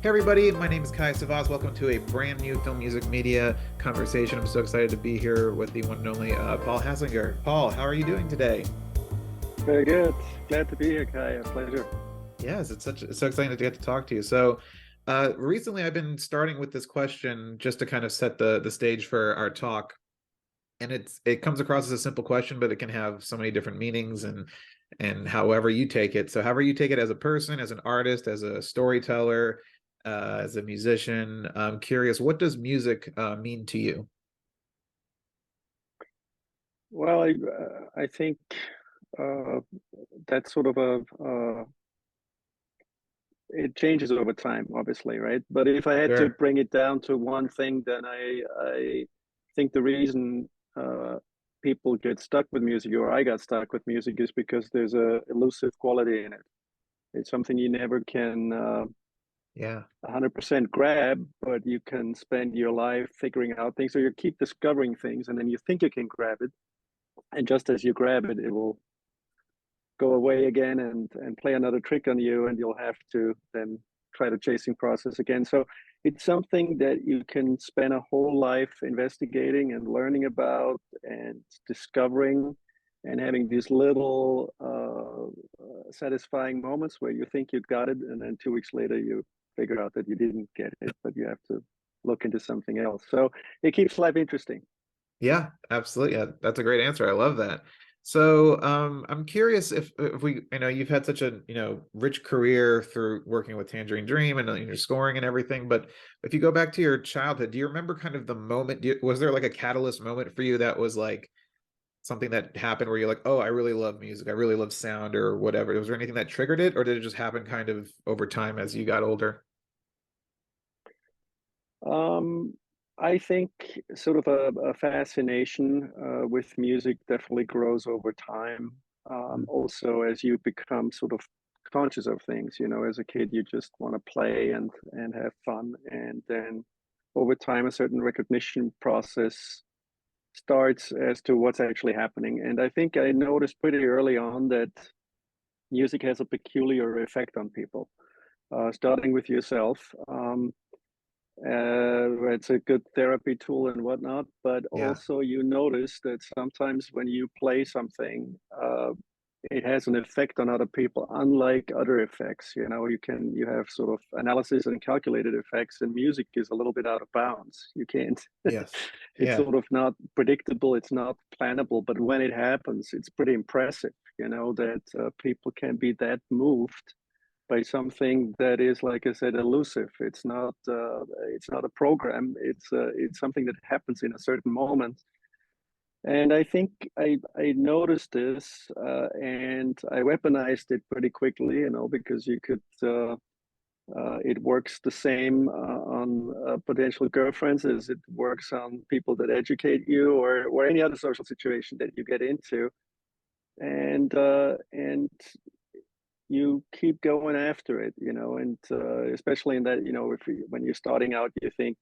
Hey everybody, my name is Kai Savas. Welcome to a brand new Film Music Media conversation. I'm so excited to be here with the one and only Paul Haslinger. Paul, how are you doing today? Very good. Glad to be here, Kai. A pleasure. Yes, it's so exciting to get to talk to you. So, recently I've been starting with this question just to kind of set the stage for our talk, and it comes across as a simple question, but it can have so many different meanings and however you take it. So, however you take it as a person, as an artist, as a storyteller, as a musician, I'm curious, what does music mean to you? Well, I think uh, that's sort of it changes over time, obviously, right? But if I had to Sure. bring it down to one thing, then I think the reason uh, people get stuck with music, or I got stuck with music, is because there's a elusive quality in it. It's something you never can 100% grab, but you can spend your life figuring out things. So you keep discovering things, and then you think you can grab it, and just as you grab it, it will go away again and play another trick on you, and you'll have to then try the chasing process again. So it's something that you can spend a whole life investigating and learning about and discovering, and having these little satisfying moments where you think you got it, and then 2 weeks later you figure out that you didn't get it, but you have to look into something else. So it keeps life interesting. Yeah, absolutely. Yeah, that's a great answer. I love that. So, I'm curious if we, you've had such a, rich career through working with Tangerine Dream and your scoring and everything, but if you go back to your childhood, do you remember kind of the moment, was there like a catalyst moment for you that was like something that happened where you're like, oh, I really love music, I really love sound or whatever? Was there anything that triggered it, or did it just happen kind of over time as you got older? Um, I think sort of a fascination with music definitely grows over time. Also, as you become sort of conscious of things, as a kid, you just want to play and have fun, and then over time, a certain recognition process starts as to what's actually happening. And I think I noticed pretty early on that music has a peculiar effect on people, starting with yourself. It's a good therapy tool and whatnot, but Yeah. also you notice that sometimes when you play something, it has an effect on other people, unlike other effects. You have sort of analysis and calculated effects, and music is a little bit out of bounds. You can't, Yes. it's Yeah. sort of not predictable, it's not plannable, but when it happens, it's pretty impressive, that people can be that moved by something that is, like I said, elusive. It's not a program. It's something that happens in a certain moment. And I think I noticed this, and I weaponized it pretty quickly, because you could. It works the same on potential girlfriends as it works on people that educate you, or any other social situation that you get into, and you keep going after it, and especially in that, when you're starting out, you think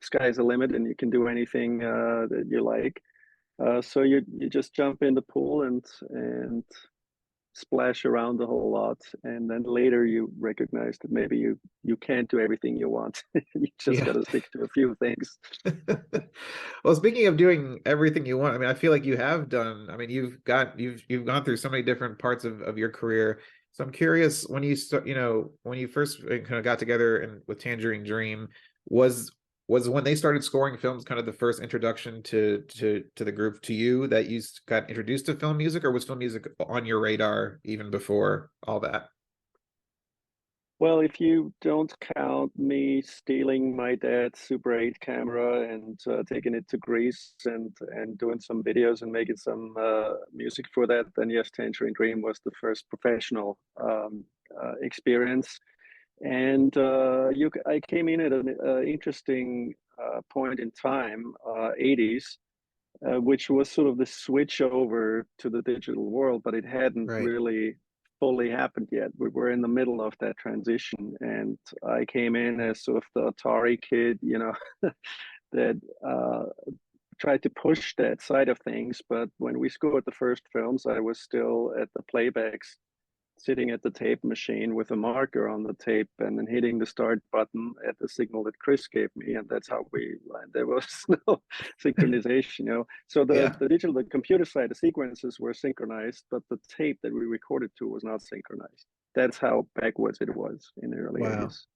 sky's the limit and you can do anything that you like. So you just jump in the pool and splash around a whole lot, and then later you recognize that maybe you can't do everything you want. You just Yeah. got to stick to a few things. Well, speaking of doing everything you want, I mean, I feel like you have done, I mean, you've gone through so many different parts of your career. So I'm curious when you start, when you first kind of got together and with Tangerine Dream, was was when they started scoring films kind of the first introduction to the group to you that you got introduced to film music, or was film music on your radar even before all that? Well, if you don't count me stealing my dad's Super 8 camera and taking it to Greece and doing some videos and making some music for that, then yes, Tangerine Dream was the first professional experience. And I came in at an interesting point in time, 80s, which was sort of the switch over to the digital world, but it hadn't Right. really fully happened yet. We were in the middle of that transition, and I came in as sort of the Atari kid, that tried to push that side of things. But when we scored the first films, I was still at the playbacks. sitting at the tape machine with a marker on the tape and then hitting the start button at the signal that Chris gave me, and that's how we. There was no synchronization, So Yeah. the computer side, the sequences were synchronized, but the tape that we recorded to was not synchronized. That's how backwards it was in the early Wow. 80s.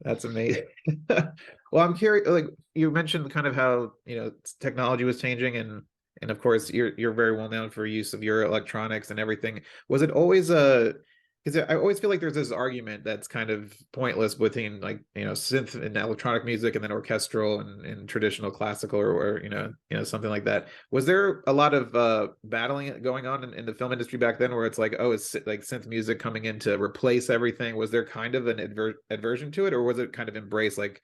That's amazing. Well, I'm curious, like you mentioned kind of how, technology was changing and of course you're very well known for use of your electronics and everything. Was it always a because I always feel like there's this argument that's kind of pointless between like, synth and electronic music and then orchestral and traditional classical or something like that. Was there a lot of battling going on in the film industry back then where it's like, oh, it's like synth music coming in to replace everything? Was there kind of an aversion to it, or was it kind of embraced like,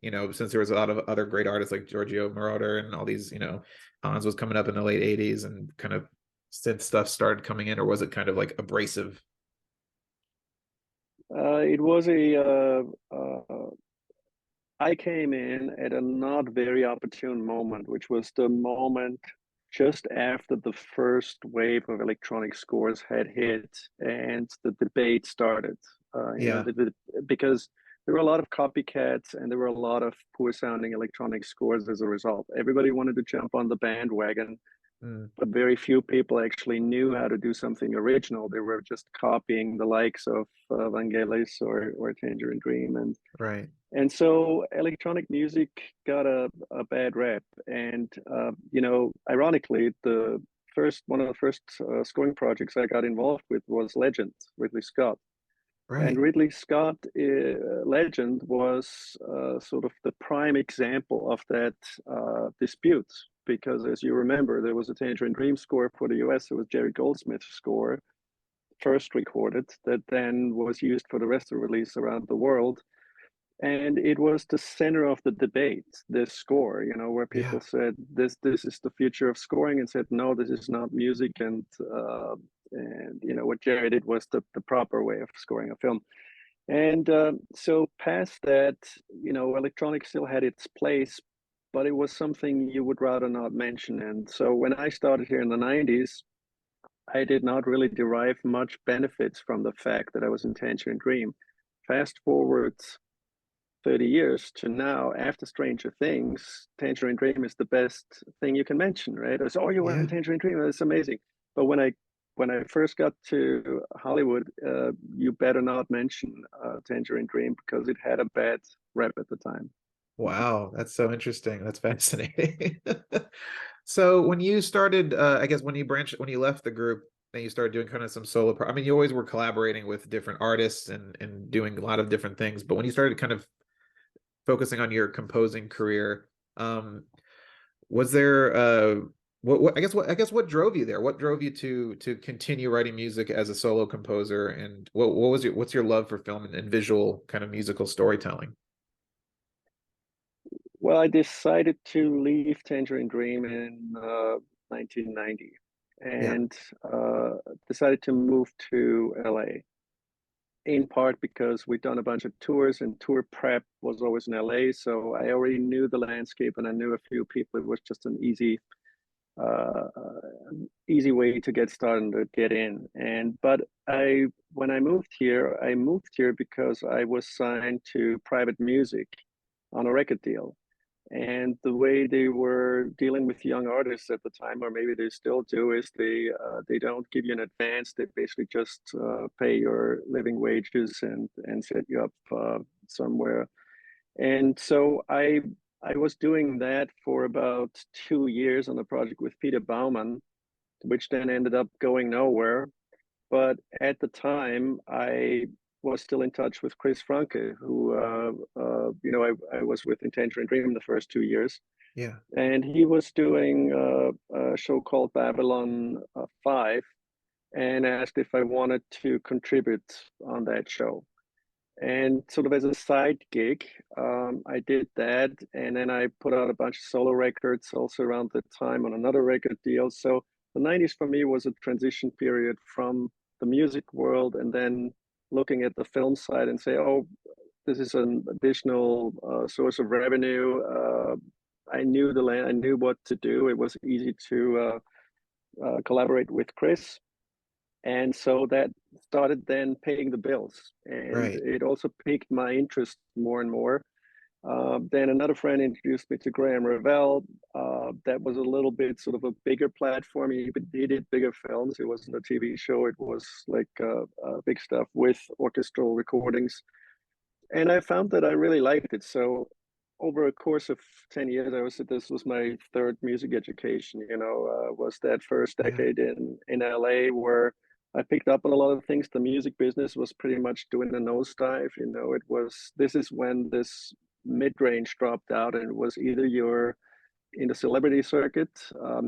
since there was a lot of other great artists like Giorgio Moroder and all these, Hans was coming up in the late 80s and kind of synth stuff started coming in, or was it kind of like abrasive? It was I came in at a not very opportune moment, which was the moment just after the first wave of electronic scores had hit and the debate started. Yeah. Because there were a lot of copycats and there were a lot of poor sounding electronic scores as a result. Everybody wanted to jump on the bandwagon, Mm, but very few people actually knew how to do something original. They were just copying the likes of Vangelis or Tangerine Dream, right. and so electronic music got a bad rap. And ironically, the first one of the first scoring projects I got involved with was Legend, Ridley Scott. And Right. Ridley Scott Legend was sort of the prime example of that dispute, because as you remember, there was a Tangerine Dream score for the US. It was Jerry Goldsmith's score, first recorded, that then was used for the rest of the release around the world. And it was the center of the debate, this score, where Yeah. people said this is the future of scoring, and said no, this is not music. And what Jerry did was the proper way of scoring a film. And so past that, electronic still had its place, but it was something you would rather not mention. And so when I started here in the 90s, I did not really derive much benefits from the fact that I was in Tangerine Dream. Fast forward 30 years to now, after Stranger Things, Tangerine Dream is the best thing you can mention, right? It's, oh, you were in Yeah. Tangerine Dream, that's amazing. But when I first got to Hollywood, you better not mention Tangerine Dream because it had a bad rep at the time. Wow, that's so interesting. That's fascinating. So when you started, I guess when you left the group and you started doing kind of some I mean, you always were collaborating with different artists and doing a lot of different things, but when you started kind of focusing on your composing career, was there what drove you there? What drove you to continue writing music as a solo composer? And what's your love for film and visual kind of musical storytelling? Well, I decided to leave Tangerine Dream in 1990 Yeah. and decided to move to LA, in part because we'd done a bunch of tours and tour prep was always in LA. So I already knew the landscape and I knew a few people. It was just an uh, easy way to get started and to get in. But when I moved here because I was signed to private music on a record deal. And the way they were dealing with young artists at the time, or maybe they still do, is they don't give you an advance. They basically just pay your living wages and set you up somewhere. And so I was doing that for about 2 years on a project with Peter Baumann, which then ended up going nowhere. But at the time, I was still in touch with Chris Franke, who I was with in Tangerine Dream the first 2 years, Yeah. and he was doing a show called Babylon 5, and asked if I wanted to contribute on that show. And sort of as a side gig, I did that, and then I put out a bunch of solo records also around the time on another record deal. So the 90s for me was a transition period from the music world and then looking at the film side and say, oh, this is an additional source of revenue. I knew the land, I knew what to do. It was easy to collaborate with Chris. And so that started then paying the bills, and Right. it also piqued my interest more and more. Then another friend introduced me to Graham Revell. That was a little bit sort of a bigger platform. He did bigger films. It wasn't a TV show. It was like big stuff with orchestral recordings. And I found that I really liked it. So over a course of 10 years, I was this was my third music education, was that first Yeah. decade in LA where I picked up on a lot of things. The music business was pretty much doing a nosedive. This is when this mid-range dropped out, and it was either you're in the celebrity circuit,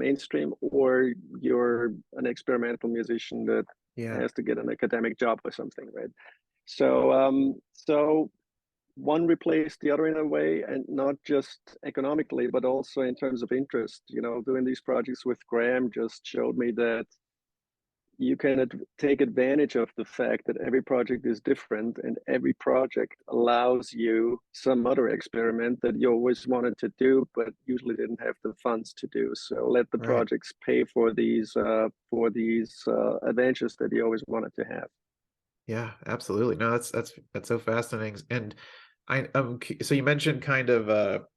mainstream, or you're an experimental musician that Yeah. has to get an academic job or something, right? So one replaced the other in a way, and not just economically, but also in terms of interest. Doing these projects with Graham just showed me that you can take advantage of the fact that every project is different, and every project allows you some other experiment that you always wanted to do, but usually didn't have the funds to do. So let the Right. projects pay for these adventures that you always wanted to have. Yeah, absolutely. No, that's so fascinating. And so you mentioned kind of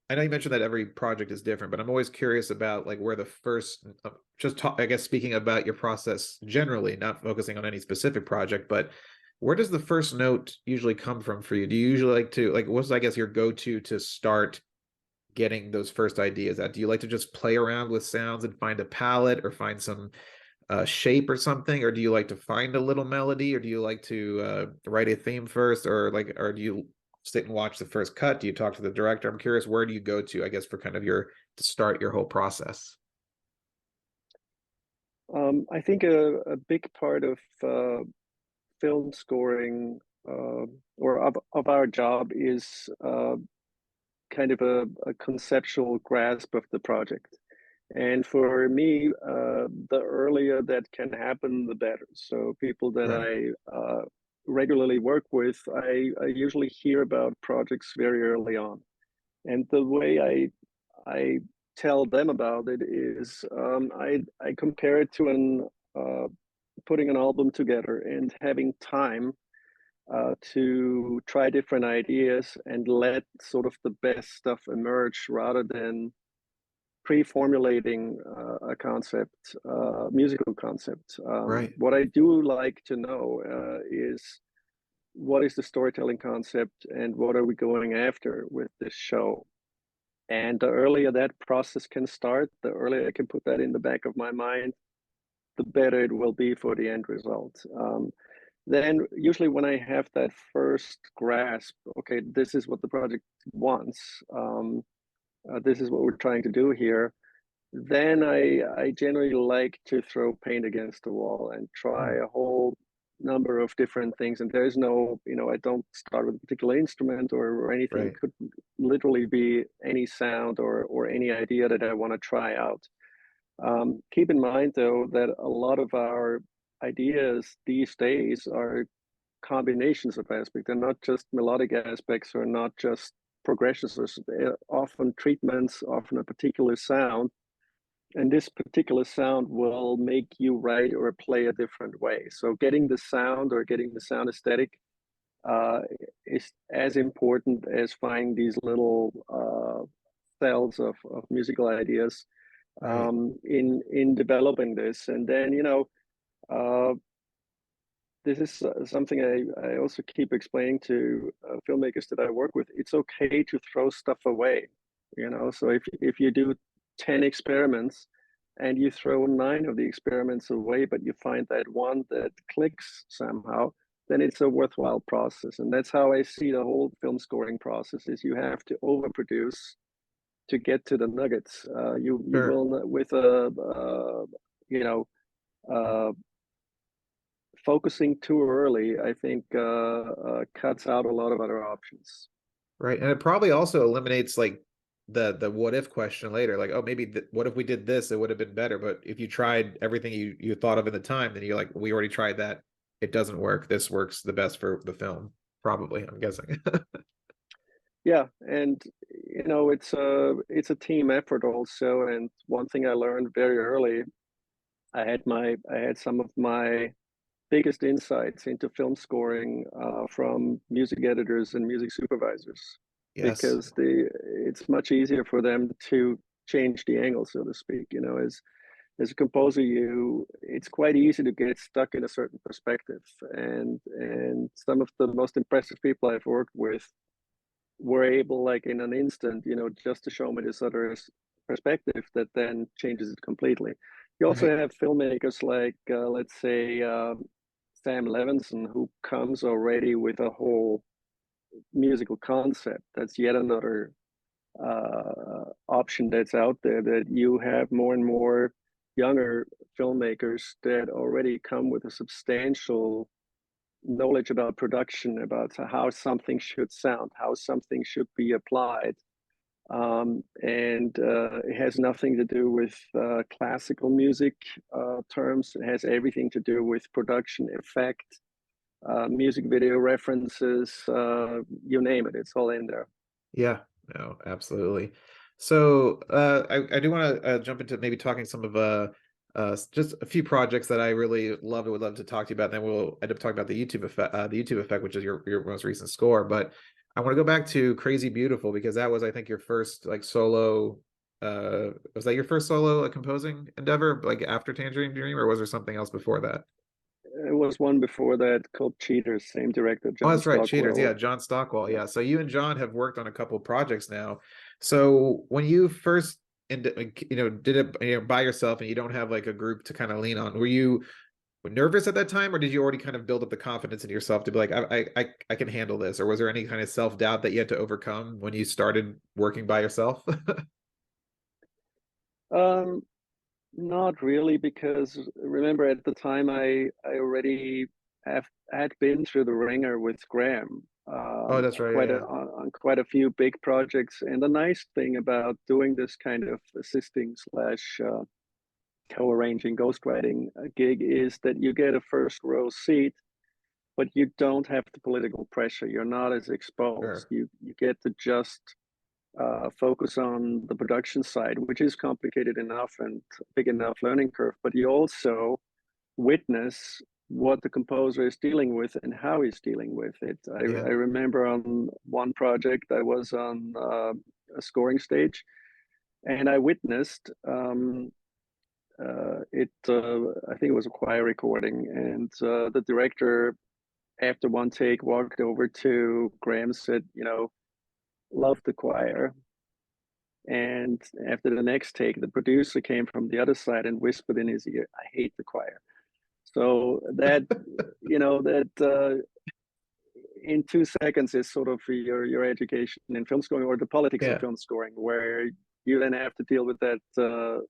I know you mentioned that every project is different, but I'm always curious about like where the first just talk, I guess speaking about your process generally, not focusing on any specific project, but where does the first note usually come from for you? Do you usually like to like what's I guess your go-to to start getting those first ideas at? Do you like to just play around with sounds and find a palette or find some shape or something, or do you like to find a little melody, or do you like to write a theme first, or do you sit and watch the first cut? Do you talk to the director? I'm curious, where do you go to, I guess, for kind of your to start your whole process? I think a big part of film scoring, or of our job, is kind of a conceptual grasp of the project. And for me, the earlier that can happen, the better. So people that Right. I regularly work with, I usually hear about projects very early on. And the way I tell them about it is, I compare it to an putting an album together and having time to try different ideas and let sort of the best stuff emerge, rather than pre-formulating a concept, musical concept. Right. What I do like to know is what is the storytelling concept and what are we going after with this show. And the earlier that process can start, the earlier I can put that in the back of my mind, the better it will be for the end result. Then usually when I have that first grasp, okay, this is what the project wants, this is what we're trying to do here, then I generally like to throw paint against the wall and try Hmm. a whole number of different things. And there's no, I don't start with a particular instrument or anything. It Right. could literally be any sound or any idea that I want to try out. Keep in mind, though, that a lot of our ideas these days are combinations of aspects. They're not just melodic aspects or not just progressions. They're often treatments, often a particular sound. And this particular sound will make you write or play a different way. So getting the sound or getting the sound aesthetic uh, is as important as finding these little cells of musical ideas Right. in developing this. And then uh, this is something I also keep explaining to filmmakers that I work with. It's okay to throw stuff away, So if you do 10 experiments and you throw 9 of the experiments away, but you find that one that clicks somehow, then it's a worthwhile process. And that's how I see the whole film scoring process: is you have to overproduce to get to the nuggets. You Sure. will not, with a you know uh, focusing too early, I think cuts out a lot of other options. Right. And it probably also eliminates like the what if question later. Like, oh, maybe what if we did this? It would have been better. But if you tried everything you thought of in the time, then you're like, we already tried that. It doesn't work. This works the best for the film. Probably, I'm guessing. Yeah, and it's a team effort also. And one thing I learned very early, I had some of my biggest insights into film scoring from music editors and music supervisors, Yes. because it's much easier for them to change the angle, so to speak. You know, as a composer, it's quite easy to get stuck in a certain perspective, and some of the most impressive people I've worked with were able, like in an instant, you know, just to show me this other perspective that then changes it completely. You also Right. have filmmakers like, let's say, Sam Levinson, who comes already with a whole musical concept. That's yet another option that's out there, that you have more and more younger filmmakers that already come with a substantial knowledge about production, about how something should sound, how something should be applied. And it has nothing to do with classical music terms. It has everything to do with production effect, music video references, you name it, it's all in there. Yeah, no, absolutely. So I do want to jump into maybe talking some of just a few projects that I really love and would love to talk to you about. Then we'll end up talking about the YouTube effect, which is your most recent score. But I want to go back to Crazy Beautiful because that was, I think, your first like solo. Was that your first solo composing endeavor, like after Tangerine Dream, or was there something else before that? It was one before that called Cheaters, same director, Oh, John that's right. Cheaters. Yeah, Stockwell. John Stockwell. Yeah. Yeah. So you and John have worked on a couple projects now. So when you first did it by yourself and you don't have like a group to kind of lean on, were you nervous at that time, or did you already kind of build up the confidence in yourself to be like, I can handle this? Or was there any kind of self-doubt that you had to overcome when you started working by yourself? Um, Not really, because remember at the time I already have had been through the ringer with Graham, Oh, that's right. Yeah, yeah. on quite a few big projects. And the nice thing about doing this kind of assisting slash co-arranging ghostwriting gig is that you get a first row seat, but you don't have the political pressure. You're not as exposed. Sure. You get to just focus on the production side, which is complicated enough and big enough learning curve, but you also witness what the composer is dealing with and how he's dealing with it. Yeah. I remember on one project I was on a scoring stage, and I witnessed it. I think it was a choir recording, and the director, after one take, walked over to Graham, said, "You know, love the choir." And after the next take, the producer came from the other side and whispered in his ear, "I hate the choir." So that, you know, that in 2 seconds is sort of your education in film scoring, or the politics of Yeah. film scoring, where you then have to deal with that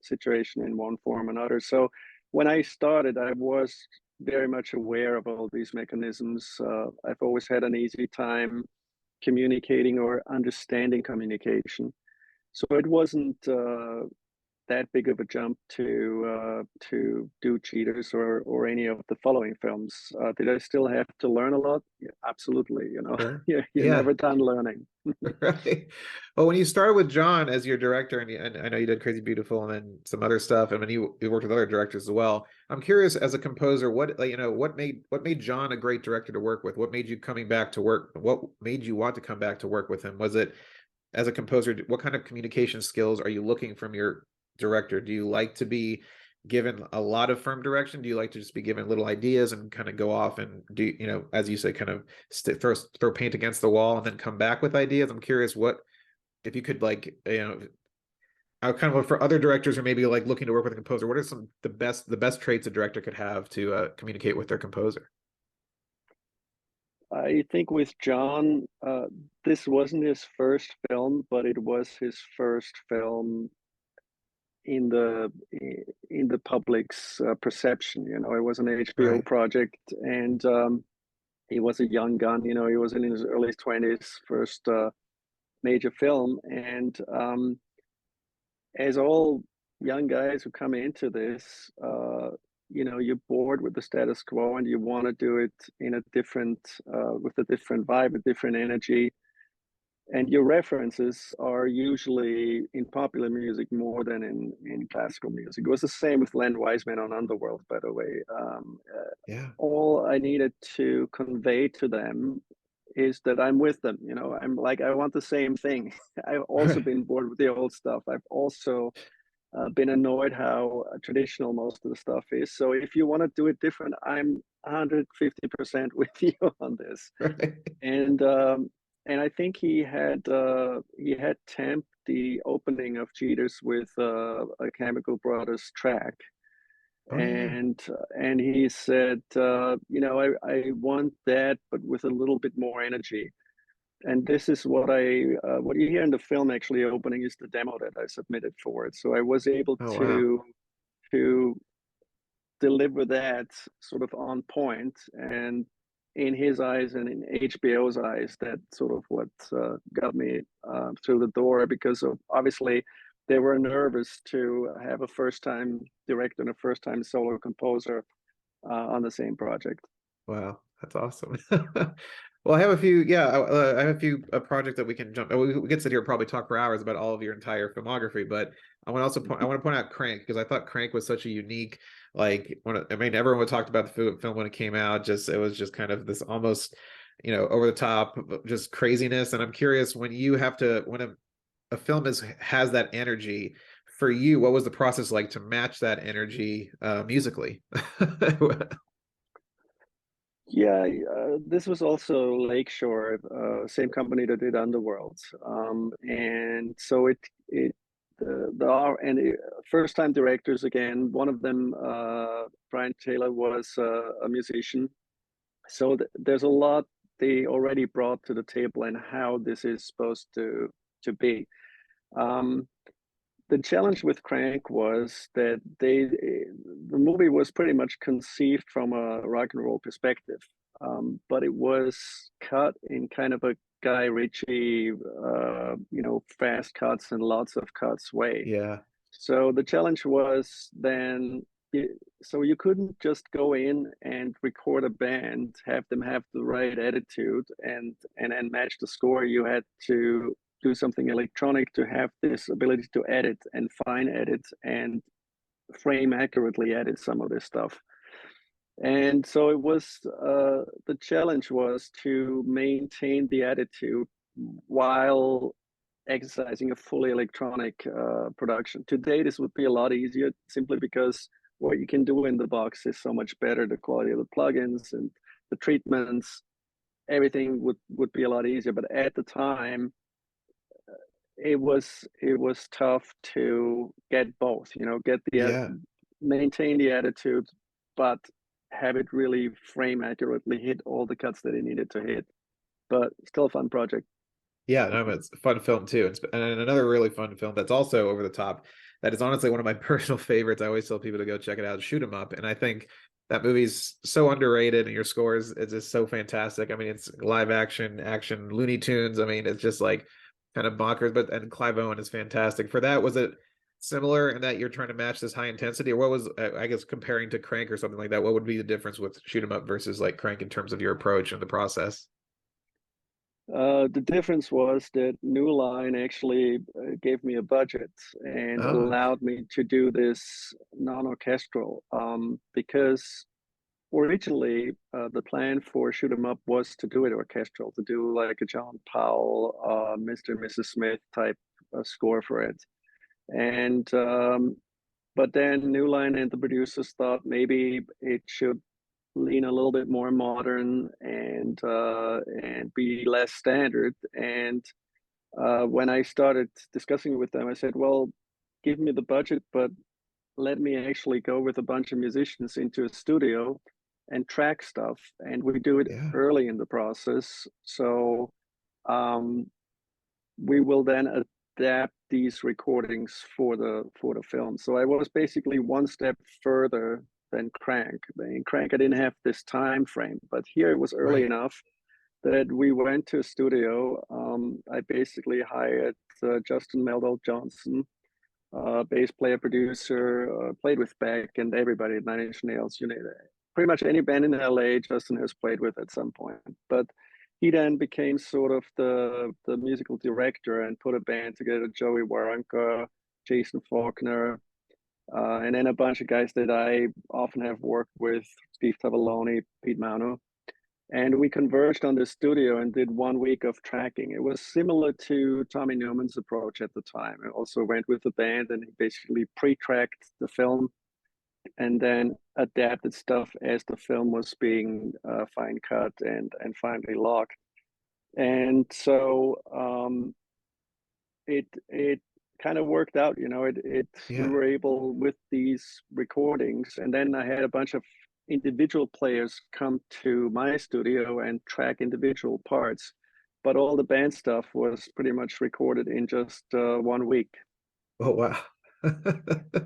situation in one form or another. So when I started, I was very much aware of all these mechanisms. I've always had an easy time communicating or understanding communication. So it wasn't that big of a jump to do Cheaters or any of the following films. Did I still have to learn a lot? Yeah, absolutely. You know, Sure. you're Yeah. never done learning. Right. Well, when you started with John as your director, and I know you did Crazy Beautiful and then some other stuff, and then you worked with other directors as well. I'm curious, as a composer, what like, what made John a great director to work with? What made you coming back to work? What made you want to come back to work with him? Was it as a composer? What kind of communication skills are you looking from your director? Do you like to be given a lot of firm direction? Do you like to just be given little ideas and kind of go off and do, as you say, kind of throw paint against the wall and then come back with ideas? I'm curious what if you could like, I kind of for other directors who maybe like looking to work with a composer, what are some the best traits a director could have to communicate with their composer? I think with John, this wasn't his first film, but it was his first film in the in the public's perception. You know, it was an HBO Right. project, and he was a young gun. You know, he was in his early 20s, first major film, and as all young guys who come into this, you know, you're bored with the status quo and you want to do it in a different, with a different vibe, a different energy. and your references are usually in popular music more than in classical music. It was the same with Len Wiseman on Underworld, by the way. Yeah. All I needed to convey to them is that I'm with them. You know, I'm like, I want the same thing. I've also Right. been bored with the old stuff. I've also been annoyed how traditional most of the stuff is. So if you want to do it different, I'm 150% with you on this. Right. And um, and I think he had tamped the opening of Cheaters with a Chemical Brothers track, Oh yeah. and he said, you know, I want that, but with a little bit more energy. And this is what you hear in the film actually opening is the demo that I submitted for it. So I was able Oh wow. to deliver that sort of on point, and in his eyes and in HBO's eyes, that sort of what got me through the door, because of, obviously they were nervous to have a first time director and a first time solo composer on the same project. Wow, that's awesome. Well, I have a few, yeah, I have a few a project that we can jump. We could sit here and probably talk for hours about all of your entire filmography, but I want to point out Crank because I thought Crank was such a unique, like, I mean, everyone talked about the film when it came out. Just it was just kind of this almost, over the top, just craziness. And I'm curious when you have to when a film has that energy for you, what was the process like to match that energy musically? Yeah, this was also Lakeshore, same company that did Underworld, and so it first time directors again. One of them, Brian Taylor, was a musician, so there's a lot they already brought to the table and how this is supposed to be. Um, the challenge with Crank was that the movie was pretty much conceived from a rock and roll perspective, but it was cut in kind of a Guy Ritchie, fast cuts and lots of cuts way. Yeah, So the challenge was then, so you couldn't just go in and record a band, have them have the right attitude and match the score. You had to do something electronic to have this ability to edit and fine edit and frame accurately edit some of this stuff. And so it was the challenge was to maintain the attitude while exercising a fully electronic production. Today, this would be a lot easier simply because what you can do in the box is so much better. The quality of the plugins and the treatments, everything would be a lot easier. But at the time, it was tough to get both. You know, yeah. maintain the attitude, but have it really frame accurately, hit all the cuts that it needed to hit. But still a fun project. Yeah, no, it's a fun film too. And another really fun film that's also over the top. That is honestly one of my personal favorites. I always tell people to go check it out. Shoot 'em up, and I think that movie's so underrated, and your scores is just so fantastic. I mean, it's live action, Looney Tunes. I mean, it's just like kind of bonkers. But and Clive Owen is fantastic. For that, was it similar in that you're trying to match this high intensity, or what was I guess comparing to Crank or something like that? What would be the difference with Shoot 'em up versus like Crank in terms of your approach and the process? The difference was that New Line actually gave me a budget and Oh, allowed me to do this non-orchestral, because originally the plan for Shoot 'em Up was to do it orchestral, to do like a John Powell, Mr. and Mrs. Smith type score for it. And but then New Line and the producers thought maybe it should lean a little bit more modern and be less standard. And when I started discussing with them, I said, "Well, give me the budget, but let me actually go with a bunch of musicians into a studio and track stuff, and we do it yeah, early in the process. So um, we will then adapt these recordings for the film." So I was basically one step further than Crank. In Crank, I didn't have this time frame, but here it was early right. enough that we went to a studio. I basically hired Justin Meldal Johnson, bass player, producer, played with Beck and everybody at Nine Inch Nails. You know, pretty much any band in LA, Justin has played with at some point. But he then became sort of the musical director and put a band together, Joey Waronker, Jason Faulkner, and then a bunch of guys that I often have worked with, Steve Tavallone, Pete Mano. And we converged on the studio and did 1 week of tracking. It was similar to Tommy Newman's approach at the time. I also went with the band and he basically pre-tracked the film and then adapted stuff as the film was being fine cut and finally locked. And so it kind of worked out, you know. It we Yeah. were able with these recordings, and then I had a bunch of individual players come to my studio and track individual parts, but all the band stuff was pretty much recorded in just 1 week. Oh wow.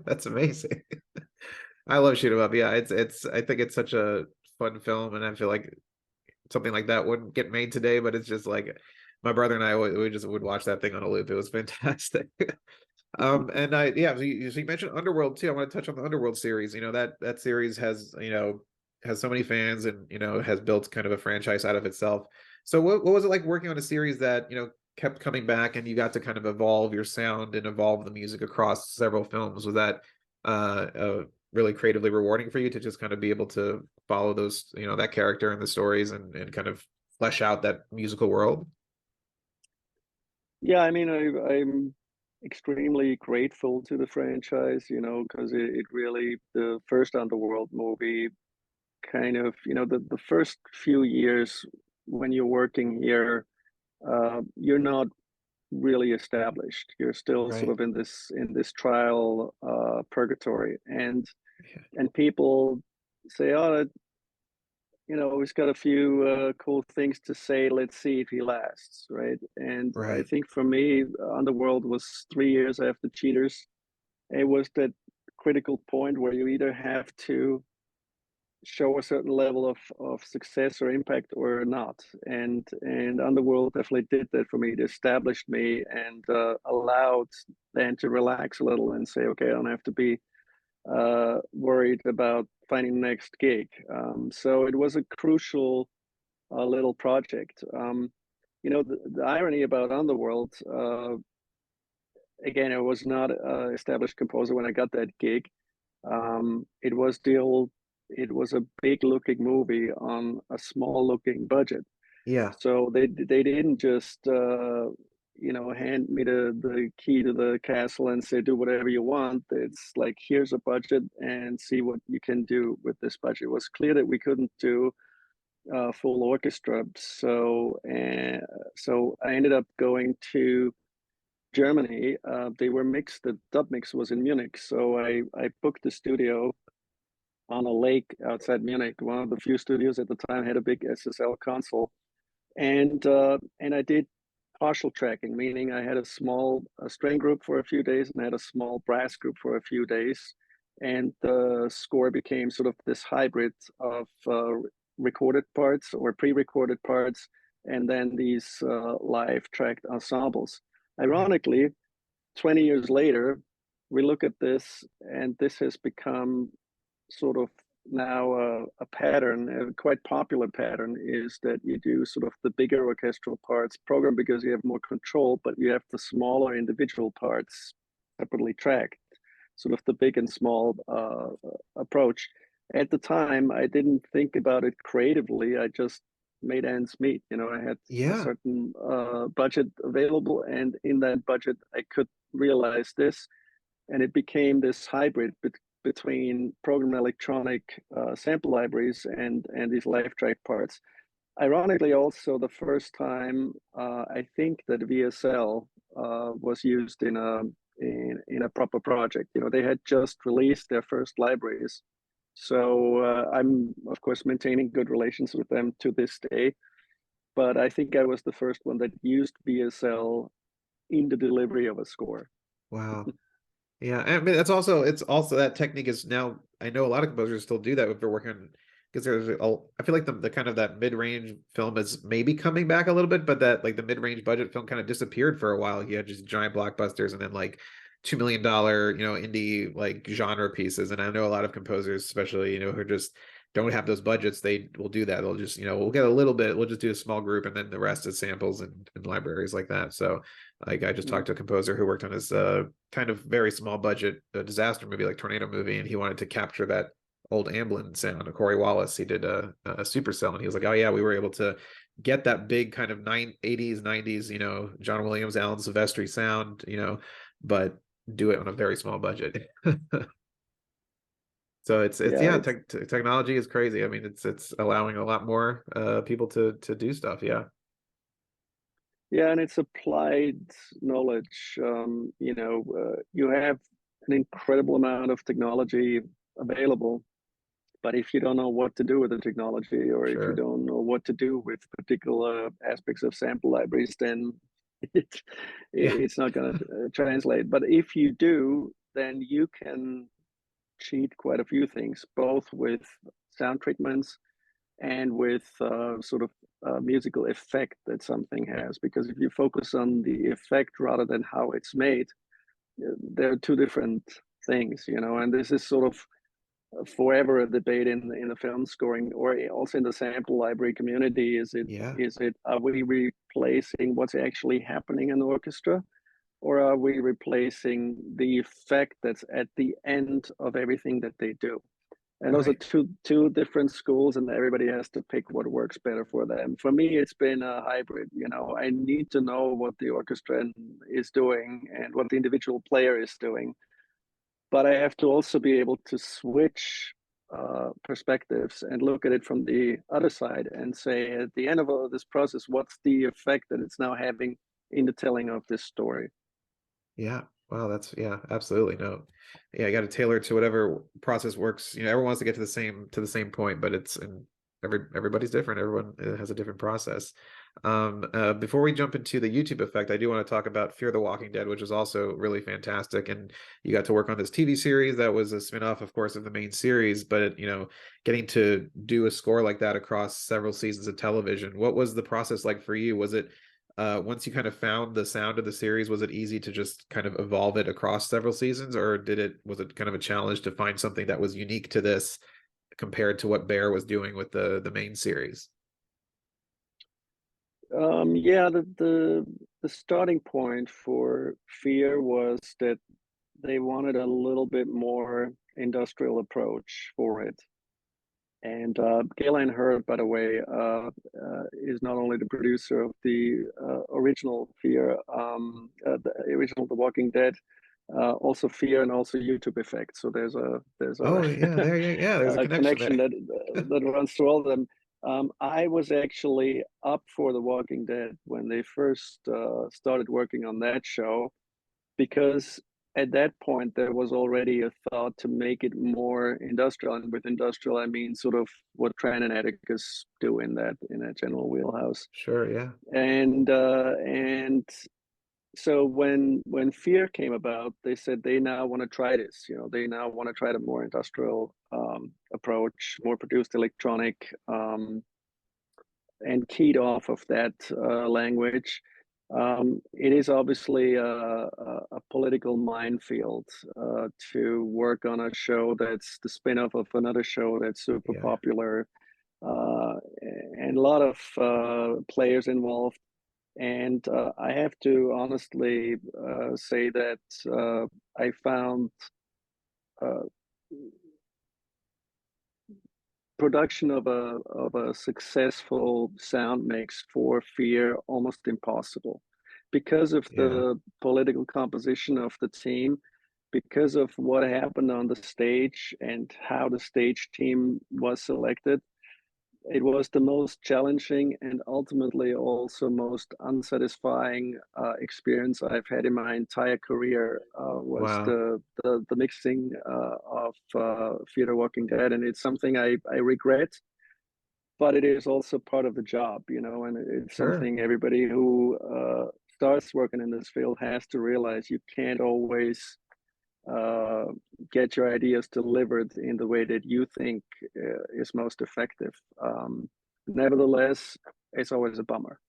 That's amazing. I love Shoot 'em Up. Yeah, it's I think it's such a fun film, and I feel like something like that wouldn't get made today, but it's just like my brother and I we just would watch that thing on a loop. It was fantastic. And I yeah, so you mentioned Underworld too. I want to touch on the Underworld series. You know, that series has, has so many fans and, has built kind of a franchise out of itself. So what was it like working on a series that, kept coming back and you got to kind of evolve your sound and evolve the music across several films? Was that really creatively rewarding for you to just kind of be able to follow those, that character and the stories and kind of flesh out that musical world? Yeah, I mean, I'm extremely grateful to the franchise, you know, because it really, the first Underworld movie kind of, you know, the first few years when you're working here, you're not really established. You're still sort Right. of in this trial purgatory, Yeah. and people say, "Oh, you know, he's got a few cool things to say. Let's see if he lasts," right? And I Right. think for me, Underworld was 3 years after Cheaters. It was that critical point where you either have to show a certain level of success or impact or not, and Underworld definitely did that for me. It established me and allowed then to relax a little and say, okay, I don't have to be worried about finding the next gig. So it was a crucial little project. You know, the irony about Underworld, again, I was not an established composer when I got that gig. It was the old, it was a big looking movie on a small looking budget. Yeah. So they didn't just you know, hand me the key to the castle and say do whatever you want. It's like, here's a budget and see what you can do with this budget. It was clear that we couldn't do full orchestra. So I ended up going to Germany. They were mixed. The dub mix was in Munich, so I booked the studio on a lake outside Munich. One of the few studios at the time had a big SSL console, and I did partial tracking, meaning I had a small string group for a few days and I had a small brass group for a few days, and the score became sort of this hybrid of recorded parts or pre-recorded parts, and then these live tracked ensembles. Right. Ironically, 20 years later, we look at this, and this has become sort of now a pattern, a quite popular pattern, is that you do sort of the bigger orchestral parts program because you have more control, but you have the smaller individual parts separately tracked, sort of the big and small approach. At the time, I didn't think about it creatively. I just made ends meet. You know, I had a Yeah. certain budget available, and in that budget, I could realize this, and it became this hybrid between program electronic sample libraries and these live track parts. Ironically, also the first time I think that VSL was used in a proper project. You know, they had just released their first libraries, so I'm of course maintaining good relations with them to this day. But I think I was the first one that used VSL in the delivery of a score. Wow. Yeah, I mean it's also that technique is now I know a lot of composers still do that if they're working on because I feel like the kind of that mid-range film is maybe coming back a little bit, but that like the mid-range budget film kind of disappeared for a while. You had just giant blockbusters and then like $2 million, indie like genre pieces. And I know a lot of composers, especially, who are just don't have those budgets, they will do that. They'll just, we'll get a little bit, we'll just do a small group, and then the rest is samples and libraries like that. So like I just talked to a composer who worked on his kind of very small budget disaster movie, like Tornado movie, and he wanted to capture that old Amblin sound of Corey Wallace. He did a Supercell, and he was like, oh yeah, we were able to get that big kind of 80s 90s John Williams, Alan Silvestri sound, but do it on a very small budget. So it's Yeah, yeah, it's technology is crazy. I mean, it's allowing a lot more people to do stuff. Yeah, yeah, and it's applied knowledge. You have an incredible amount of technology available, but if you don't know what to do with the technology, or if you sure. don't know what to do with particular aspects of sample libraries, then it, Yeah, it's not going to translate. But if you do, then you can cheat quite a few things, both with sound treatments and with sort of musical effect that something has. Because if you focus on the effect rather than how it's made, there are two different things, and this is sort of forever a debate in the film scoring, or also in the sample library community. Is it yeah, is it are we replacing what's actually happening in the orchestra, or are we replacing the effect that's at the end of everything that they do? And those are right. two different schools, and everybody has to pick what works better for them. For me, it's been a hybrid. I need to know what the orchestra is doing and what the individual player is doing, but I have to also be able to switch perspectives and look at it from the other side and say, at the end of all of this process, what's the effect that it's now having in the telling of this story? Yeah. Wow, that's yeah, absolutely. No. Yeah, you got to tailor it to whatever process works. Everyone wants to get to the same point, but it's and everybody's different. Everyone has a different process. Before we jump into the YouTube effect, I do want to talk about Fear the Walking Dead, which is also really fantastic. And you got to work on this TV series that was a spin-off, of course, of the main series, but getting to do a score like that across several seasons of television, what was the process like for you? Was it once you kind of found the sound of the series, was it easy to just kind of evolve it across several seasons, or was it kind of a challenge to find something that was unique to this compared to what Bear was doing with the main series? Yeah, the starting point for Fear was that they wanted a little bit more industrial approach for it. And Galen Hurd, by the way, is not only the producer of the original Fear, the original The Walking Dead, also Fear, and also YouTube Effect. So there's Oh yeah, there yeah, there's a a connection connection there. that runs through all of them. I was actually up for The Walking Dead when they first started working on that show, because at that point there was already a thought to make it more industrial, and with industrial I mean sort of what Tran and Atticus do in that general wheelhouse. Sure, yeah. And so when Fear came about, they said they now want to try this. They now want to try the more industrial approach, more produced electronic, and keyed off of that language. It is obviously a political minefield to work on a show that's the spin-off of another show that's super Yeah. popular, and a lot of players involved. And I have to honestly say that I found uh, production of a successful sound mix for Fear almost impossible, because of Yeah. the political composition of the team, because of what happened on the stage and how the stage team was selected. It was the most challenging and ultimately also most unsatisfying experience I've had in my entire career. Was Wow. the mixing of Fear the Walking Dead, and it's something I regret, but it is also part of the job, and it's Sure. something everybody who starts working in this field has to realize. You can't always uh, get your ideas delivered in the way that you think is most effective. Nevertheless, it's always a bummer.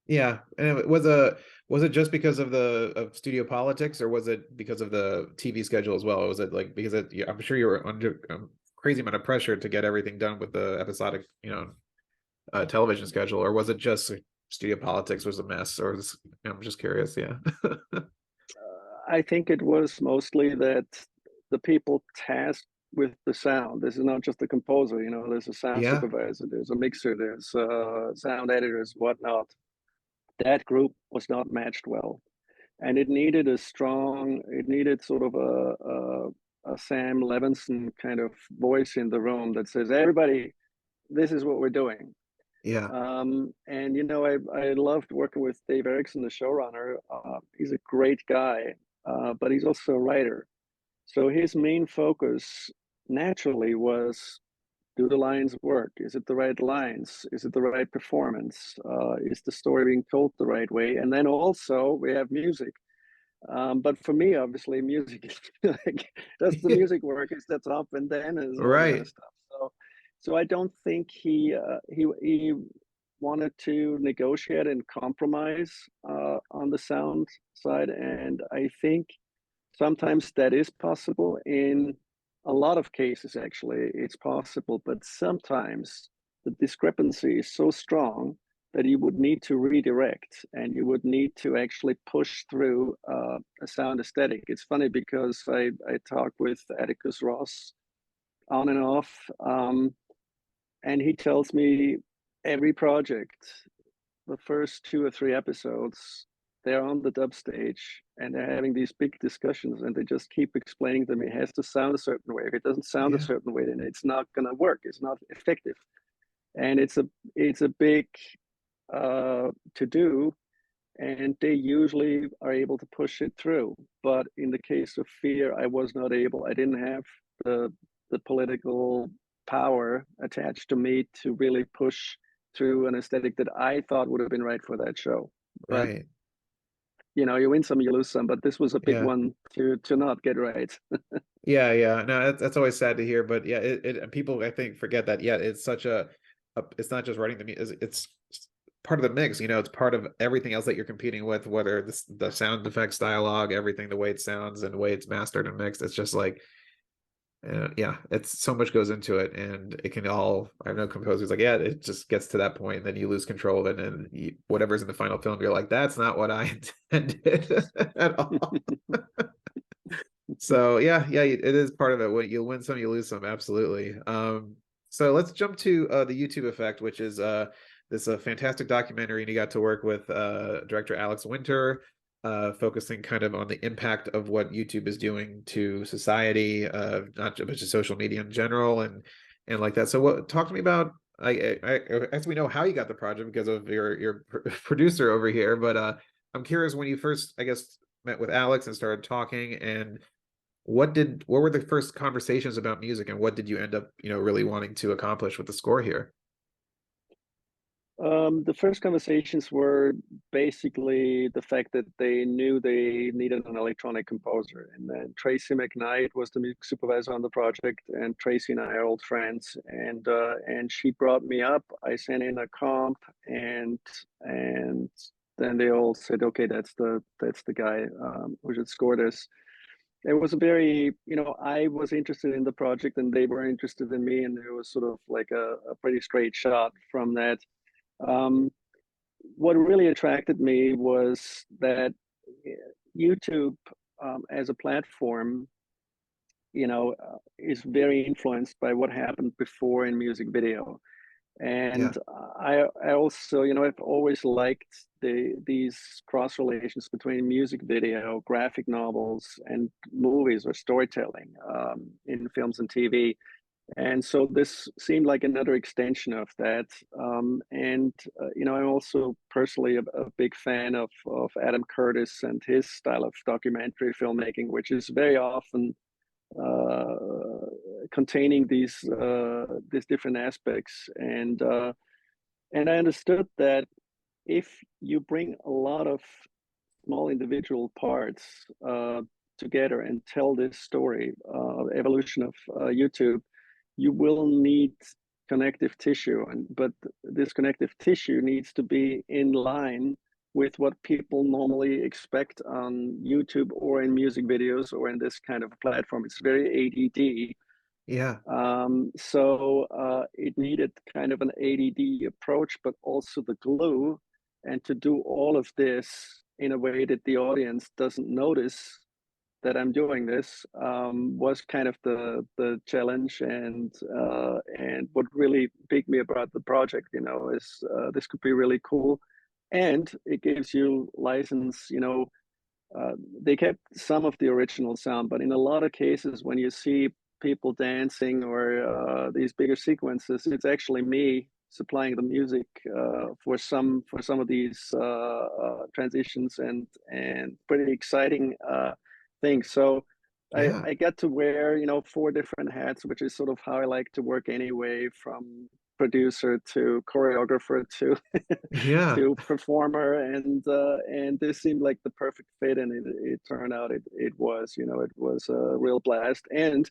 Yeah. And was it just because of the of studio politics, or was it because of the TV schedule as well? Or was it like because yeah, I'm sure you were under crazy amount of pressure to get everything done with the episodic, television schedule, or was it just studio politics was a mess, or was, I'm just curious. Yeah. I think it was mostly that the people tasked with the sound. This is not just the composer, there's a sound Yeah. supervisor, there's a mixer, there's sound editors, whatnot. That group was not matched well. And it needed sort of a Sam Levinson kind of voice in the room that says, everybody, this is what we're doing. Yeah. And I loved working with Dave Erickson, the showrunner. He's a great guy, but he's also a writer. So his main focus naturally was, do the lines work? Is it the right lines? Is it the right performance? Is the story being told the right way? And then also we have music. But for me, obviously, music is like, does the music work? Is that up and then is all the other Right. stuff. So I don't think he wanted to negotiate and compromise on the sound side, and I think sometimes that is possible. In a lot of cases, actually, it's possible, but sometimes the discrepancy is so strong that you would need to redirect and you would need to actually push through a sound aesthetic. It's funny because I talk with Atticus Ross on and off, and he tells me every project, the first 2 or 3 episodes, they're on the dub stage and they're having these big discussions, and they just keep explaining to me it has to sound a certain way. If it doesn't sound a Yeah. certain way, then it's not going to work. It's not effective, and it's a big to do, and they usually are able to push it through. But in the case of Fear, I was not able. I didn't have the political power attached to me to really push through an aesthetic that I thought would have been right for that show. But Right. you win some, you lose some. But this was a big Yeah. one to not get right. Yeah, yeah. No, that's always sad to hear, but yeah, it people I think forget that. Yeah, it's such it's not just writing the music, it's part of the mix. It's part of everything else that you're competing with, whether the sound effects, dialogue, everything, the way it sounds and the way it's mastered and mixed. It's just like, yeah, it's so much goes into it, and it can all. I know composers like, yeah, it just gets to that point, and then you lose control of it, and whatever's in the final film, you're like, that's not what I intended at all. So yeah, yeah, it is part of it. When you win some, you lose some. Absolutely. So let's jump to the YouTube effect, which is this fantastic documentary, and you got to work with director Alex Winter, focusing kind of on the impact of what YouTube is doing to society, not just, but just social media in general, and like that. So what? Talk to me about. As we know how you got the project because of your producer over here, but I'm curious when you first, I guess, met with Alex and started talking, and what were the first conversations about music, and what did you end up, really wanting to accomplish with the score here? The first conversations were basically the fact that they knew they needed an electronic composer. And then Tracy McKnight was the music supervisor on the project, and Tracy and I are old friends. And she brought me up. I sent in a comp, and then they all said, okay, that's the guy who should score this. It was a very, I was interested in the project and they were interested in me, and it was sort of like a pretty straight shot from that. um, what really attracted me was that YouTube, as a platform, is very influenced by what happened before in music video. Yeah. And I also, I've always liked these cross relations between music video, graphic novels, and movies or storytelling in films and TV. And so this seemed like another extension of that. I'm also personally a big fan of Adam Curtis and his style of documentary filmmaking, which is very often uh, containing these different aspects. And I understood that if you bring a lot of small individual parts together and tell this story, evolution of YouTube, you will need connective tissue, but this connective tissue needs to be in line with what people normally expect on YouTube or in music videos or in this kind of platform. It's very ADD, Yeah. So it needed kind of an ADD approach, but also the glue. And to do all of this in a way that the audience doesn't notice that I'm doing this was kind of the challenge, and what really piqued me about the project, is this could be really cool, and it gives you license. They kept some of the original sound, but in a lot of cases, when you see people dancing or these bigger sequences, it's actually me supplying the music for some of these transitions and pretty exciting things. So Yeah. I get to wear, four different hats, which is sort of how I like to work anyway, from producer to choreographer to Yeah. to performer, and this seemed like the perfect fit, and it turned out it was, it was a real blast. And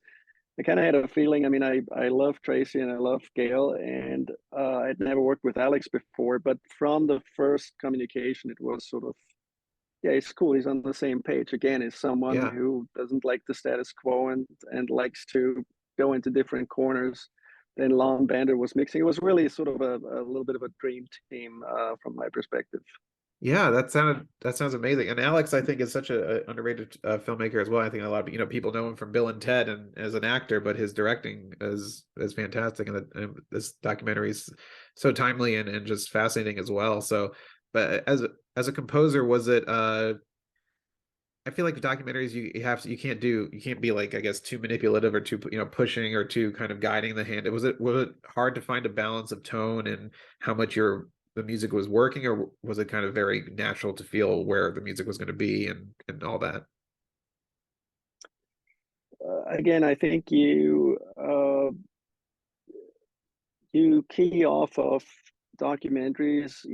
I kind of had a feeling, I mean, I love Tracy and I love Gail, and I'd never worked with Alex before, but from the first communication it was sort of, yeah, it's cool, he's on the same page. Again, is someone Yeah. who doesn't like the status quo and likes to go into different corners. Then Lon Bander was mixing. It was really sort of a little bit of a dream team from my perspective. Yeah, that sounds amazing. And Alex, I think, is such a underrated filmmaker as well. I think a lot of people know him from Bill and Ted and as an actor, but his directing is fantastic, and this documentary is so timely and just fascinating as well. So, but as a composer, was it? I feel like documentaries you can't be like, I guess, too manipulative or too pushing or too kind of guiding the hand. Was it hard to find a balance of tone and how much the music was working, or was it kind of very natural to feel where the music was going to be and all that? Again, I think you key off of documentaries.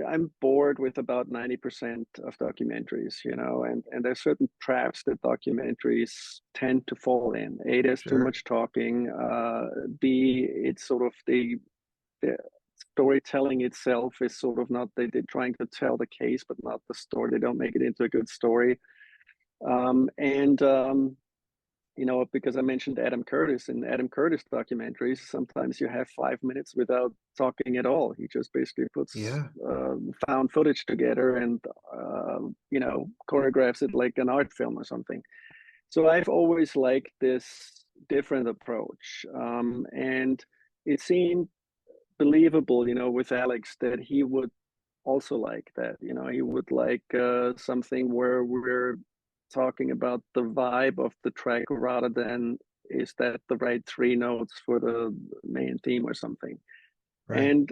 I'm bored with about 90% of documentaries, and there's certain traps that documentaries tend to fall in. A, there's too Sure. much talking. B, it's sort of the storytelling itself is sort of not, they're trying to tell the case but not the story. They don't make it into a good story. And because I mentioned Adam Curtis, in Adam Curtis documentaries, sometimes you have 5 minutes without talking at all. He just basically puts Yeah. found footage together and choreographs it like an art film or something. So I've always liked this different approach, and it seemed believable, with Alex, that he would also like that. He would like something where we're talking about the vibe of the track rather than, is that the right three notes for the main theme or something. Right. And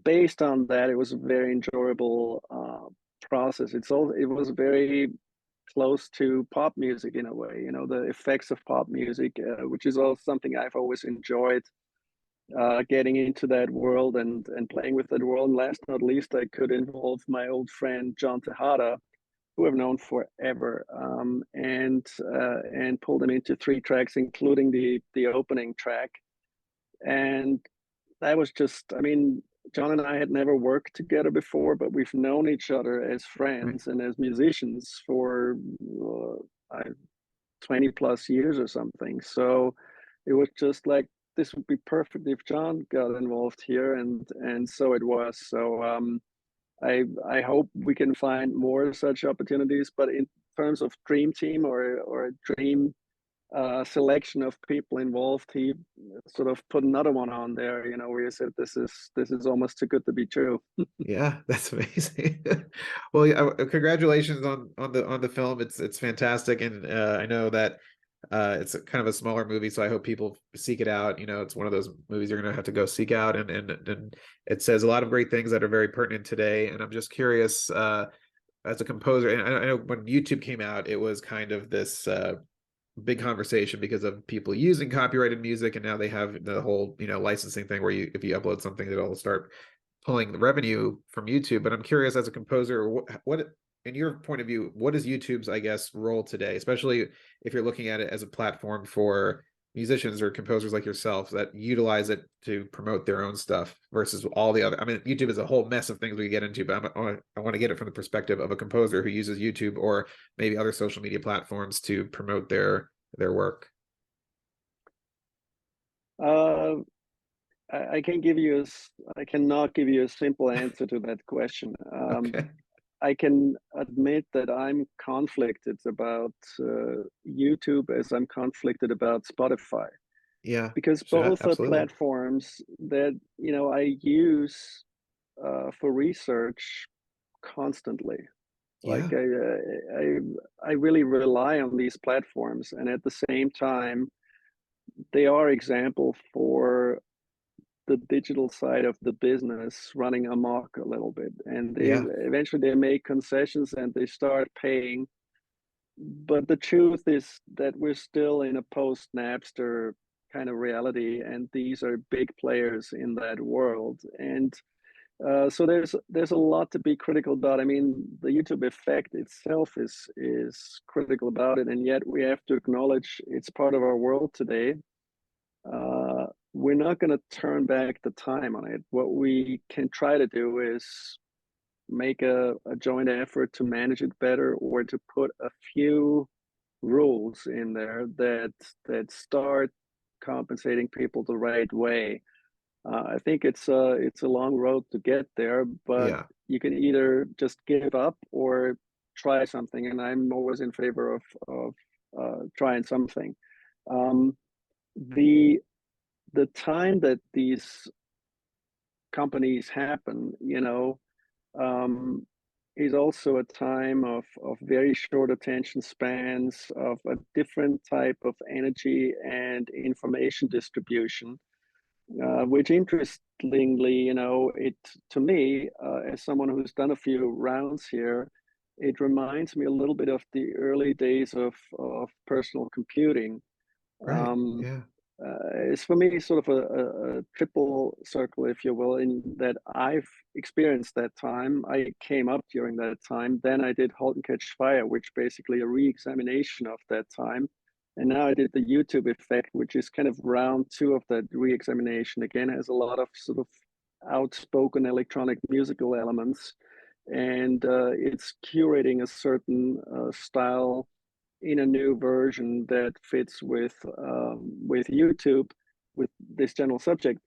based on that, it was a very enjoyable process. It was very close to pop music in a way. The effects of pop music, which is also something I've always enjoyed, getting into that world and playing with that world. And last but not least, I could involve my old friend John Tejada, who I've known forever, and pulled him into three tracks, including the opening track. And that was just, I mean, John and I had never worked together before, but we've known each other as Right. friends and as musicians for 20 plus years or something. So it was just like, this would be perfect if John got involved here, and so it was. So I hope we can find more such opportunities. But in terms of dream team or dream selection of people involved, he sort of put another one on there. Where he said, "This is almost too good to be true." Yeah, that's amazing. Well, yeah, congratulations on the film. It's fantastic, and I know that it's kind of a smaller movie, so I hope people seek it out. It's one of those movies you're gonna have to go seek out, and it says a lot of great things that are very pertinent today. And I'm just curious, as a composer, and I know when YouTube came out, it was kind of this big conversation because of people using copyrighted music, and now they have the whole licensing thing where if you upload something, it'll start pulling the revenue from YouTube. But I'm curious, as a composer, what in your point of view, what is YouTube's, I guess, role today, especially if you're looking at it as a platform for musicians or composers like yourself that utilize it to promote their own stuff versus all the other. I mean, YouTube is a whole mess of things we get into, but I want to get it from the perspective of a composer who uses YouTube or maybe other social media platforms to promote their work. Uh, I can give you I cannot give you a simple answer to that question. Okay. I can admit that I'm conflicted about YouTube as I'm conflicted about Spotify, Yeah, because sure, both are absolutely. platforms that I use for research constantly. Like Yeah, I really rely on these platforms, and at the same time, they are example for the digital side of the business running amok a little bit, and they yeah, eventually they make concessions and they start paying. But the truth is that we're still in a post Napster kind of reality, and these are big players in that world. And so there's a lot to be critical about. I mean, the YouTube effect itself is critical about it, and yet we have to acknowledge it's part of our world today. We're not going to turn back the time on it. What we can try to do is make a joint effort to manage it better, or to put a few rules in there that start compensating people the right way. I think it's a long road to get there, but yeah, you can either just give up or try something, and I'm always in favor of trying something. Um, the the time that these companies happen, um, is also a time of very short attention spans, of a different type of energy and information distribution, which interestingly, it to me, as someone who's done a few rounds here, it reminds me a little bit of the early days of personal computing. right. Um, Yeah, it's for me sort of a triple circle, if you will, in that I've experienced that time. I came up during that time. Then I did *Halt and Catch Fire*, which basically a re-examination of that time. And now I did the YouTube effect, which is kind of round two of that re-examination. Again, has a lot of sort of outspoken electronic musical elements, and it's curating a certain style in a new version that fits with YouTube, with this general subject.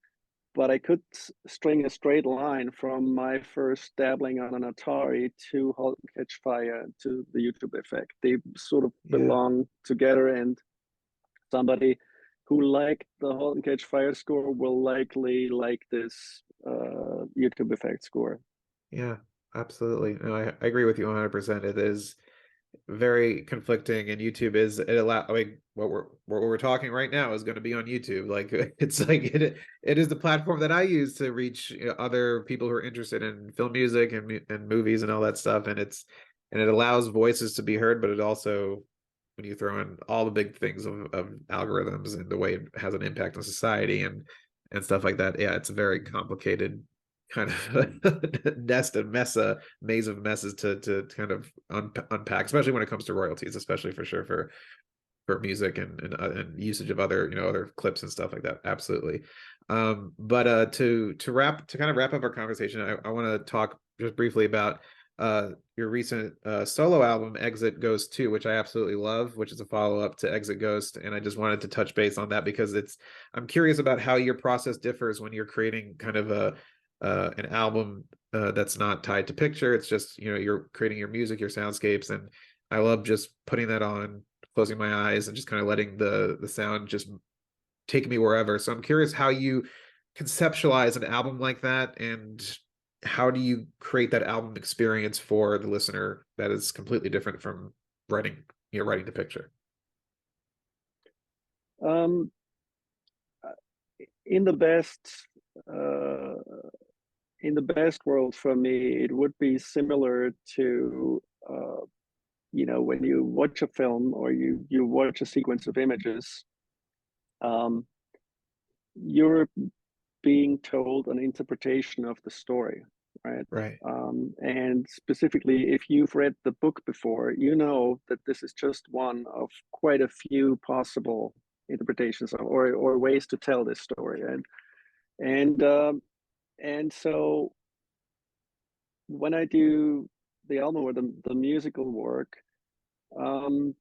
But I could string a straight line from my first dabbling on an Atari to *Halt and Catch Fire* to the YouTube effect. They sort of yeah, belong together, and somebody who liked the *Halt and Catch Fire* score will likely like this YouTube effect score. yeah, absolutely. No, I agree with you 100%. It is very conflicting, and YouTube is it allow I mean what we're talking right now is going to be on YouTube. Like it's like it is the platform that I use to reach, other people who are interested in film music and movies and all that stuff, and it allows voices to be heard, but it also, when you throw in all the big things of algorithms and the way it has an impact on society and stuff like that, yeah, it's a very complicated kind of nest and maze of messes to kind of unpack, especially when it comes to royalties, especially for sure for music and usage of other, other clips and stuff like that. Absolutely. But to kind of wrap up our conversation, I want to talk just briefly about your recent solo album Exit Ghost 2, which I absolutely love, which is a follow-up to Exit Ghost. And I just wanted to touch base on that because I'm curious about how your process differs when you're creating kind of an album that's not tied to picture. It's just, you're creating your music, your soundscapes, and I love just putting that on, closing my eyes, and just kind of letting the sound just take me wherever. So I'm curious how you conceptualize an album like that, and how do you create that album experience for the listener that is completely different from writing, writing the picture. Um, in the best uh, in the best world for me, it would be similar to when you watch a film or you watch a sequence of images. Um, you're being told an interpretation of the story, right? Right. And specifically, if you've read the book before, you know that this is just one of quite a few possible interpretations or ways to tell this story, and and so when I do the album or the musical work, um,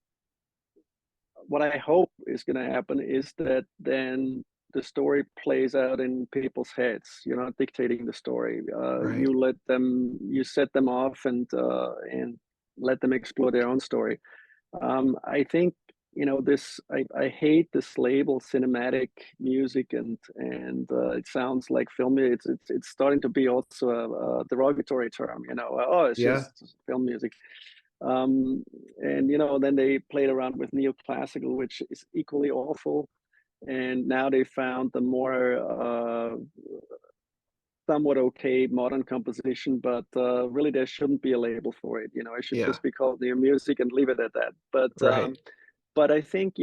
what I hope is going to happen is that then the story plays out in people's heads. You're not dictating the story. Right. You set them off and let them explore their own story. I think this. I hate this label, cinematic music, and it sounds like film. It's starting to be also a derogatory term. Oh, it's Yeah. just film music. And then they played around with neoclassical, which is equally awful. And now they found the more somewhat okay modern composition, but really there shouldn't be a label for it. It should Yeah. just be called new music and leave it at that. Right. But I think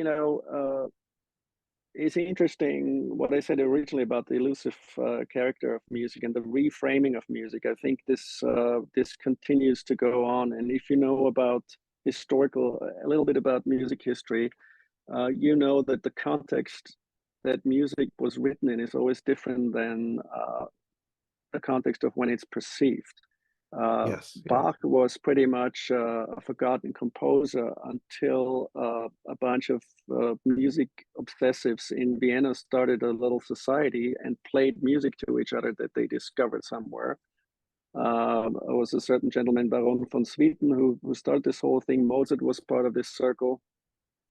it's interesting what I said originally about the elusive character of music and the reframing of music. I think this continues to go on, and if you know about a little bit about music history, you know that the context that music was written in is always different than the context of when it's perceived. Yes. Yeah. Bach was pretty much a forgotten composer until a bunch of music obsessives in Vienna started a little society and played music to each other that they discovered somewhere. There was a certain gentleman, Baron von Swieten, who started this whole thing. Mozart was part of this circle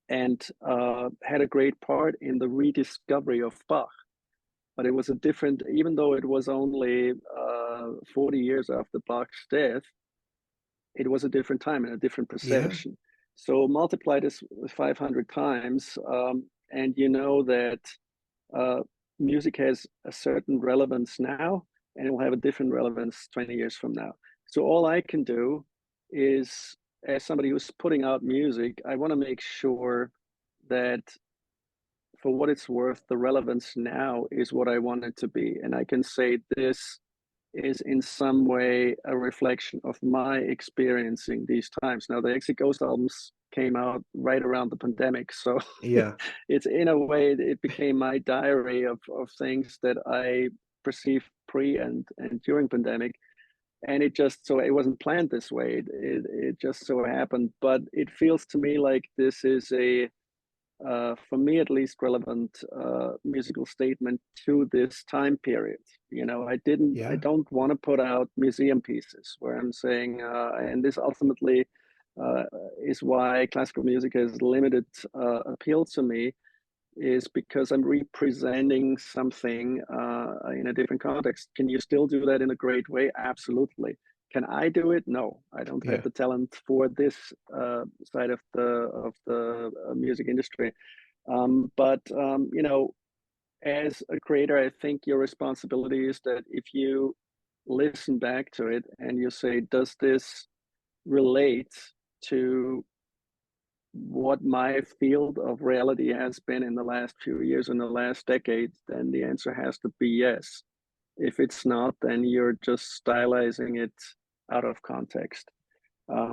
and had a great part in the rediscovery of Bach. But it was a different, even though it was only 40 years after Bach's death, it was a different time and a different Yeah. perception. So multiply this 500 times, and you know that uh, music has a certain relevance now, and it will have a different relevance 20 years from now. So all I can do is, as somebody who's putting out music, I want to make sure that for what it's worth, the relevance now is what I want it to be. And I can say this is in some way a reflection of my experiencing these times. Now, the Exit Ghost albums came out right around the pandemic. So Yeah. it's in a way, it became my diary of things that I perceived pre and during pandemic. And it wasn't planned this way. It just so happened. But it feels to me like this is for me at least, relevant musical statement to this time period. I Yeah. don't want to put out museum pieces where I'm saying, and this ultimately uh, is why classical music has limited appeal to me, is because I'm representing something in a different context. Can you still do that in a great way? Absolutely. Can I do it? No, I don't have Yeah. the talent for this side of the music industry. But as a creator, I think your responsibility is that if you listen back to it and you say, does this relate to what my field of reality has been in the last few years, in the last decade, then the answer has to be yes. If it's not, then you're just stylizing it out of context.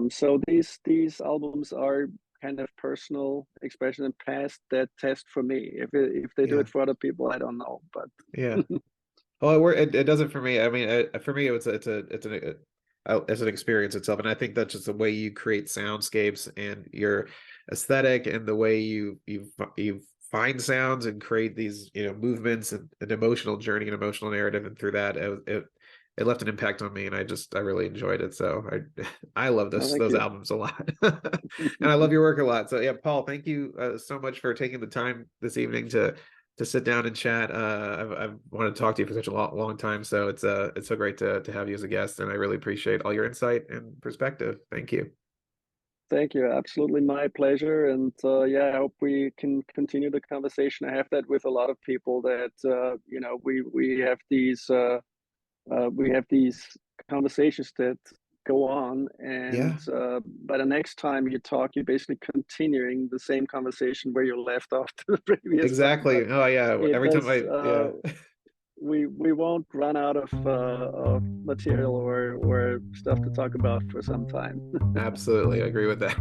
So these albums are kind of personal expression and past that test for me. If they do Yeah. it for other people, I don't know. Yeah. But Well, it does it for me. I mean, for me, it's an experience itself, and I think that's just the way you create soundscapes and your aesthetic, and the way you find sounds and create these movements and an emotional journey and emotional narrative, and through that, it left an impact on me, and I really enjoyed it. So I love no, thank those you. albums a lot, and I love your work a lot. So yeah, Paul, thank you so much for taking the time this evening to sit down and chat. I've wanted to talk to you for such a long time, so it's so great to have you as a guest, and I really appreciate all your insight and perspective. Thank you. Thank you. Absolutely my pleasure. And yeah, I hope we can continue the conversation. I have that with a lot of people that we have these conversations that go on, and Yeah, by the next time you talk, you're basically continuing the same conversation where you left off the previous time. exactly. But Oh yeah. it Every time does. yeah, We won't run out of material or stuff to talk about for some time. absolutely. I agree with that.